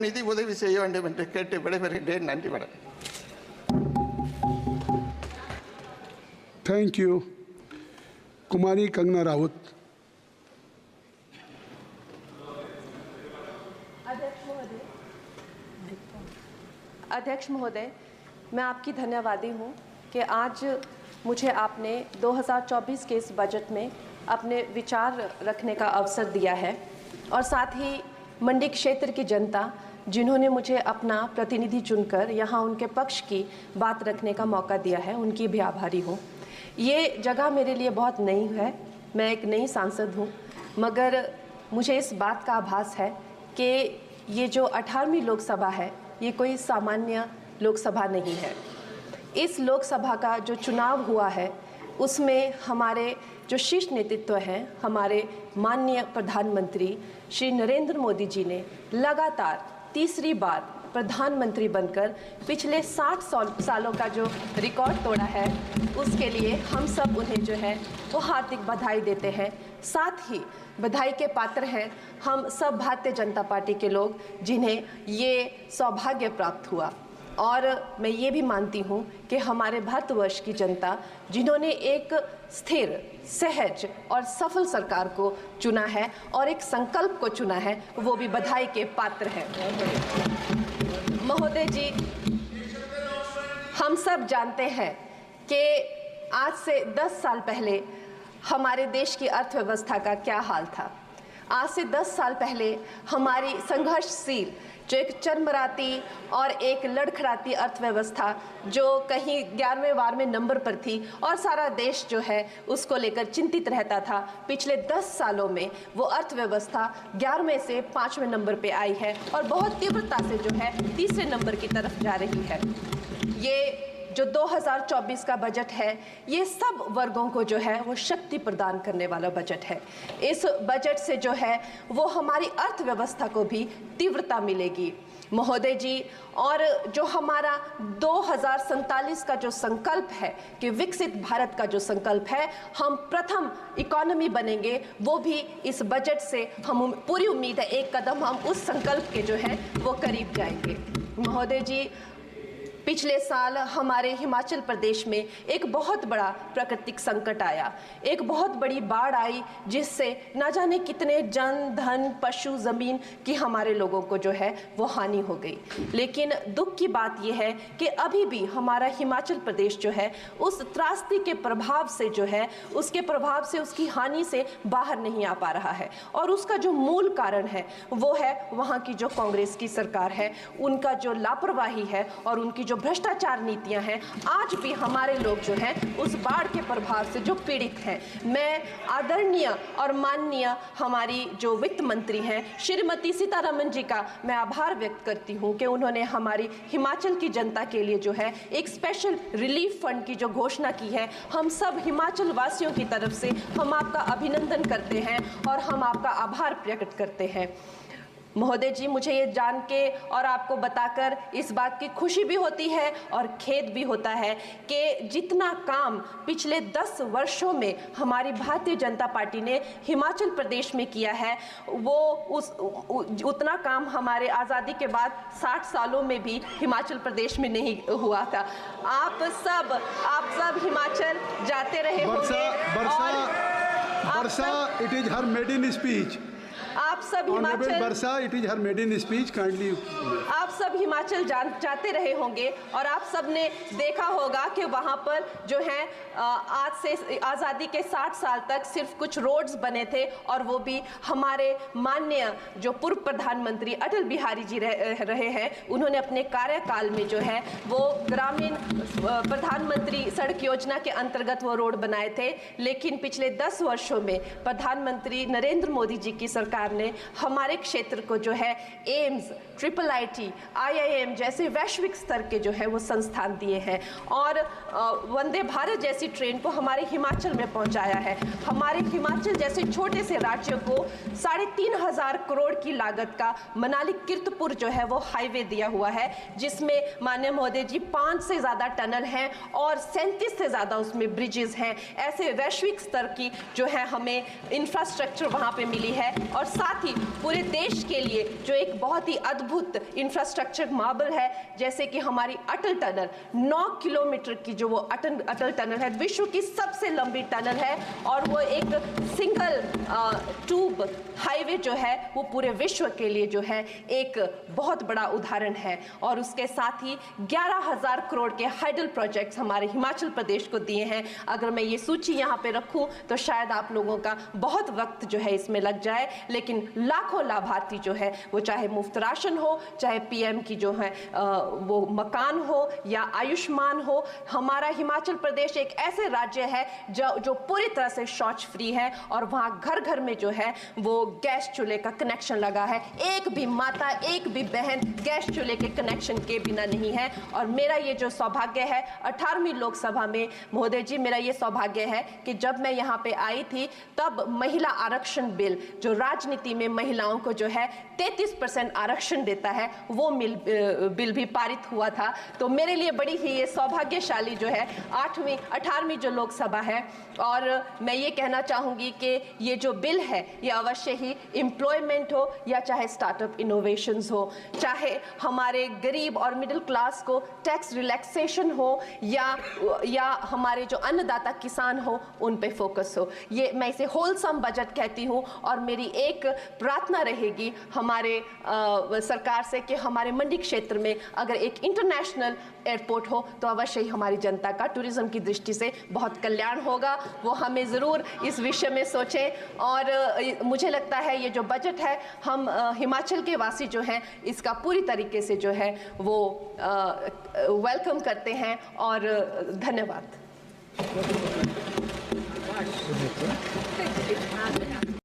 நிதி உதவி செய்ய வேண்டும் என்று கேட்டு விடைபெறுகின்றேன். நன்றி வணக்கம். Thank you. कुमारी कंगना राउत. अध्यक्ष महोदय, मैं आपकी धन्यवादी हूँ कि आज मुझे आपने 2024 के इस बजट में अपने विचार रखने का अवसर दिया है और साथ ही मंडी क्षेत्र की जनता जिन्होंने मुझे अपना प्रतिनिधि चुनकर यहाँ उनके पक्ष की बात रखने का मौका दिया है, उनकी भी आभारी हूँ. ये जगह मेरे लिए बहुत नई है, मैं एक नई सांसद हूँ, मगर मुझे इस बात का आभास है कि ये जो 18वीं लोकसभा है ये कोई सामान्य लोकसभा नहीं है. इस लोकसभा का जो चुनाव हुआ है उसमें हमारे जो शीर्ष नेतृत्व हैं, हमारे माननीय प्रधानमंत्री श्री नरेंद्र मोदी जी ने लगातार तीसरी बार प्रधानमंत्री बनकर पिछले 60 सालों का जो रिकॉर्ड तोड़ा है, उसके लिए हम सब उन्हें जो है वो हार्दिक बधाई देते हैं. साथ ही बधाई के पात्र हैं हम सब भारतीय जनता पार्टी के लोग जिन्हें ये सौभाग्य प्राप्त हुआ. और मैं ये भी मानती हूँ कि हमारे भारतवर्ष की जनता जिन्होंने एक स्थिर, सहज और सफल सरकार को चुना है और एक संकल्प को चुना है, वो भी बधाई के पात्र हैं. महोदय जी, हम सब जानते हैं कि आज से 10 साल पहले हमारे देश की अर्थव्यवस्था का क्या हाल था. आज से 10 साल पहले हमारी संघर्षशील जो एक चरमराती और एक लड़खड़ाती अर्थव्यवस्था जो कहीं 11वें-12वें नंबर पर थी और सारा देश जो है उसको लेकर चिंतित रहता था, पिछले 10 सालों में वो अर्थव्यवस्था 11वें से 5वें नंबर पे आई है और बहुत तीव्रता से जो है तीसरे नंबर की तरफ जा रही है. ये जो 2024 का बजट है ये सब वर्गों को जो है वो शक्ति प्रदान करने वाला बजट है. इस बजट से जो है वो हमारी अर्थव्यवस्था को भी तीव्रता मिलेगी. महोदय जी, और जो हमारा 2047 का जो संकल्प है कि विकसित भारत का जो संकल्प है, हम प्रथम इकोनॉमी बनेंगे, वो भी इस बजट से हम पूरी उम्मीद है एक कदम हम उस संकल्प के जो है वो करीब जाएंगे. महोदय जी, पिछले साल हमारे हिमाचल प्रदेश में एक बहुत बड़ा प्राकृतिक संकट आया, एक बहुत बड़ी बाढ़ आई जिससे ना जाने कितने जन, धन, पशु, ज़मीन की हमारे लोगों को जो है वो हानि हो गई. लेकिन दुख की बात यह है कि अभी भी हमारा हिमाचल प्रदेश जो है उस त्रासदी के प्रभाव से जो है उसके प्रभाव से उसकी हानि से बाहर नहीं आ पा रहा है. और उसका जो मूल कारण है वो है वहाँ की जो कांग्रेस की सरकार है, उनका जो लापरवाही है और उनकी जो भ्रष्टाचार नीतियां हैं. आज भी हमारे लोग जो हैं उस बाढ़ के प्रभाव से जो पीड़ित हैं. मैं आदरणीय और माननीय हमारी जो वित्त मंत्री हैं श्रीमती सीतारमण जी का मैं आभार व्यक्त करती हूं कि उन्होंने हमारी हिमाचल की जनता के लिए जो है एक स्पेशल रिलीफ फंड की जो घोषणा की है. हम सब हिमाचल वासियों की तरफ से हम आपका अभिनंदन करते हैं और हम आपका आभार प्रकट करते हैं. महोदय जी, मुझे ये जान के और आपको बताकर इस बात की खुशी भी होती है और खेद भी होता है कि जितना काम पिछले 10 वर्षों में हमारी भारतीय जनता पार्टी ने हिमाचल प्रदेश में किया है वो उतना काम हमारे आज़ादी के बाद 60 सालों में भी हिमाचल प्रदेश में नहीं हुआ था. आप सब हिमाचल जाते रहे होंगे. Varsha, it is her maiden speech. आप सब हिमाचल आप सब हिमाचल जाते रहे होंगे और आप सब ने देखा होगा कि वहाँ पर जो है आज से आज़ादी के 60 साल तक सिर्फ कुछ रोड्स बने थे और वो भी हमारे माननीय जो पूर्व प्रधानमंत्री अटल बिहारी जी रहे हैं, उन्होंने अपने कार्यकाल में जो है वो ग्रामीण प्रधानमंत्री सड़क योजना के अंतर्गत वो रोड बनाए थे. लेकिन पिछले 10 वर्षों में प्रधानमंत्री नरेंद्र मोदी जी की सरकार ने हमारे क्षेत्र को जो है एम्स, IIIT, IIM जैसे वैश्विक स्तर के जो है वो संस्थान दिए हैं और वंदे भारत जैसी ट्रेन को हमारे हिमाचल में पहुंचाया है. हमारे हिमाचल जैसे छोटे से राज्य को 3,500 करोड़ की लागत का मनाली कीर्तपुर जो है वो हाईवे दिया हुआ है, जिसमें माननीय महोदय जी 5 से ज़्यादा टनल हैं और 37 से ज़्यादा उसमें ब्रिजेस हैं. ऐसे वैश्विक स्तर की जो है हमें इंफ्रास्ट्रक्चर वहाँ पे मिली है और साथ साथ ही पूरे देश के लिए जो एक बहुत ही अद्भुत इंफ्रास्ट्रक्चर मार्बल है, जैसे कि हमारी अटल टनल, 9 किलोमीटर की जो वो अटल टनल है, विश्व की सबसे लंबी टनल है और वो एक सिंगल ट्यूब हाईवे जो है वो पूरे विश्व के लिए जो है एक बहुत बड़ा उदाहरण है। और उसके साथ ही 11,000 करोड़ के हाइडल प्रोजेक्ट्स हमारे हिमाचल प्रदेश को दिए हैं। अगर मैं ये सूची यहाँ पे रखूँ तो शायद आप लोगों का बहुत वक्त जो है इसमें लग जाए, लेकिन लाखों लाभार्थी जो है वो चाहे मुफ्त राशन हो, चाहे पीएम की जो है वो मकान हो या आयुष्मान हो। हमारा हिमाचल प्रदेश एक ऐसे राज्य है जो पूरी तरह से शौच फ्री है और वहाँ घर घर में जो है वो गैस चूल्हे का कनेक्शन लगा है। एक भी माता, एक भी बहन गैस चूल्हे के कनेक्शन के बिना नहीं है। और मेरा ये जो सौभाग्य है 18वीं लोकसभा में, महोदय जी, मेरा ये सौभाग्य है कि जब मैं यहाँ पे आई थी तब महिला आरक्षण बिल जो राजनीति में महिलाओं को जो है 33% आरक्षण देता है, वो बिल भी पारित हुआ था। तो मेरे लिए बड़ी ही ये सौभाग्यशाली जो है 18वीं जो लोकसभा है। और मैं ये कहना चाहूँगी कि ये जो बिल है ये अवश्य ही एम्प्लॉयमेंट हो या चाहे स्टार्टअप इनोवेशंस हो, चाहे हमारे गरीब और मिडिल क्लास को टैक्स रिलैक्सेशन हो या हमारे जो अन्नदाता किसान हो उन पे फोकस हो। ये मैं इसे होलसम बजट कहती हूँ। और मेरी एक प्रार्थना रहेगी हमारे सरकार से कि हमारे मंडी क्षेत्र में अगर एक इंटरनेशनल एयरपोर्ट हो तो अवश्य ही हमारी जनता का टूरिज्म की दृष्टि से बहुत कल्याण होगा। वो हमें ज़रूर इस विषय में सोचें। और मुझे लगता है ये जो बजट है हम हिमाचल के वासी जो हैं इसका पूरी तरीके से जो है वो वेलकम करते हैं। और धन्यवाद।